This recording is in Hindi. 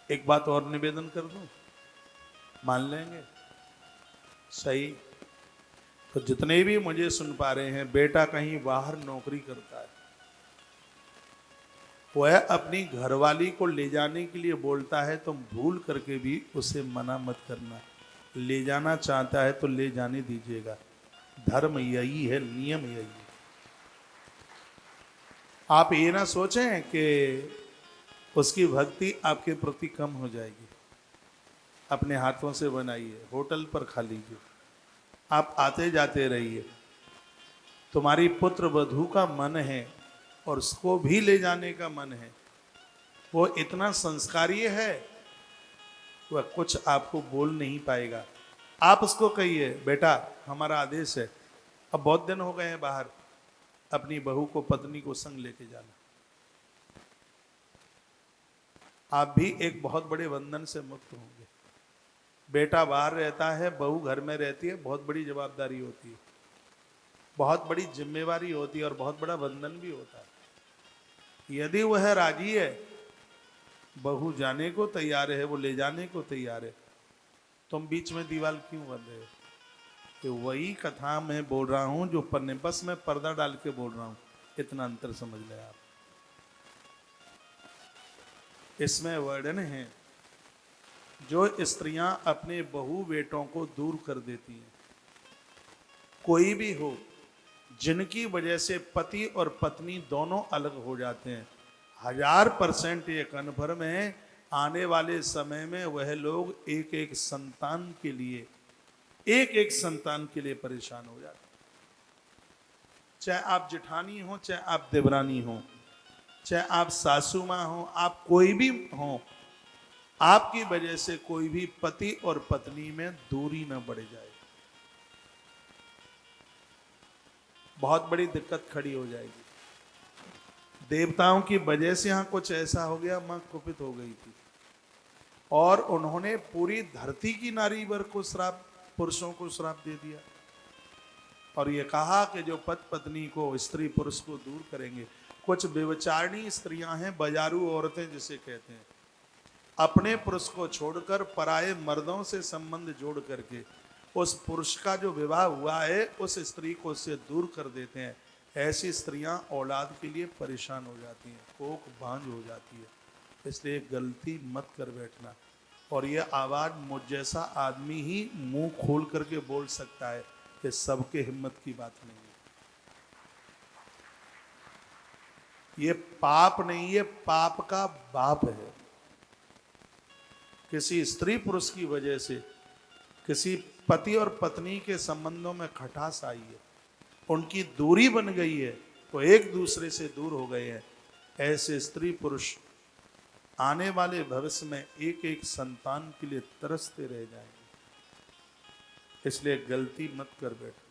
एक बात और निवेदन कर दूं, मान लेंगे? सही। तो जितने भी मुझे सुन पा रहे हैं, बेटा कहीं बाहर नौकरी करता है, वह अपनी घरवाली को ले जाने के लिए बोलता है, तुम भूल करके भी उसे मना मत करना। ले जाना चाहता है तो ले जाने दीजिएगा। धर्म यही है, नियम यही है। आप ये ना सोचें कि उसकी भक्ति आपके प्रति कम हो जाएगी। अपने हाथों से बनाइए, होटल पर खा लीजिए, आप आते जाते रहिए। तुम्हारी पुत्र वधू का मन है और उसको भी ले जाने का मन है। वो इतना संस्कारी है, वह कुछ आपको बोल नहीं पाएगा। आप उसको कहिए, बेटा हमारा आदेश है, अब बहुत दिन हो गए हैं बाहर, अपनी बहू को, पत्नी को संग लेके जाना। आप भी एक बहुत बड़े बंधन से मुक्त होंगे। बेटा बाहर रहता है, बहू घर में रहती है, बहुत बड़ी जवाबदारी होती है, बहुत बड़ी जिम्मेवारी होती है और बहुत बड़ा बंधन भी होता है। यदि वह राजी है, बहू जाने को तैयार है, वो ले जाने को तैयार है, तुम बीच में दीवार क्यों बन रहे हो? तो वही कथा मैं बोल रहा हूं जो पन्ने, बस मैं पर्दा डाल के बोल रहा हूं, इतना अंतर समझ ले आप। इसमें वर्णन है, जो स्त्रियां अपने बहू बेटों को दूर कर देती हैं, कोई भी हो, जिनकी वजह से पति और पत्नी दोनों अलग हो जाते हैं, 1000% ये कन्फर्म है, आने वाले समय में वह लोग एक एक संतान के लिए, एक एक संतान के लिए परेशान हो जाते हैं। चाहे आप जेठानी हो, चाहे आप देवरानी हो, चाहे आप सासू माँ हो, आप कोई भी हो, आपकी वजह से कोई भी पति और पत्नी में दूरी न बढ़ जाए, बहुत बड़ी दिक्कत खड़ी हो जाएगी। देवताओं की वजह से यहां कुछ ऐसा हो गया, मां कुपित हो गई थी और उन्होंने पूरी धरती की नारी वर्ग को श्राप, पुरुषों को श्राप दे दिया और ये कहा कि जो पति पत्नी को, स्त्री पुरुष को दूर करेंगे। कुछ व्यभिचारिणी स्त्रियां हैं, बाजारू औरतें जिसे कहते हैं, अपने पुरुष को छोड़कर पराये मर्दों से संबंध जोड़ करके उस पुरुष का जो विवाह हुआ है उस स्त्री को उससे दूर कर देते हैं। ऐसी स्त्रियां औलाद के लिए परेशान हो जाती हैं, कोख भांज हो जाती है। इसलिए गलती मत कर बैठना। और यह आवाज मुझ जैसा आदमी ही मुंह खोल करके बोल सकता है, कि सबके हिम्मत की बात नहीं है। ये पाप नहीं है, पाप का बाप है। किसी स्त्री पुरुष की वजह से किसी पति और पत्नी के संबंधों में खटास आई है, उनकी दूरी बन गई है, वो एक दूसरे से दूर हो गए हैं, ऐसे स्त्री पुरुष आने वाले भविष्य में एक एक संतान के लिए तरसते रह जाएंगे। इसलिए गलती मत कर बैठो।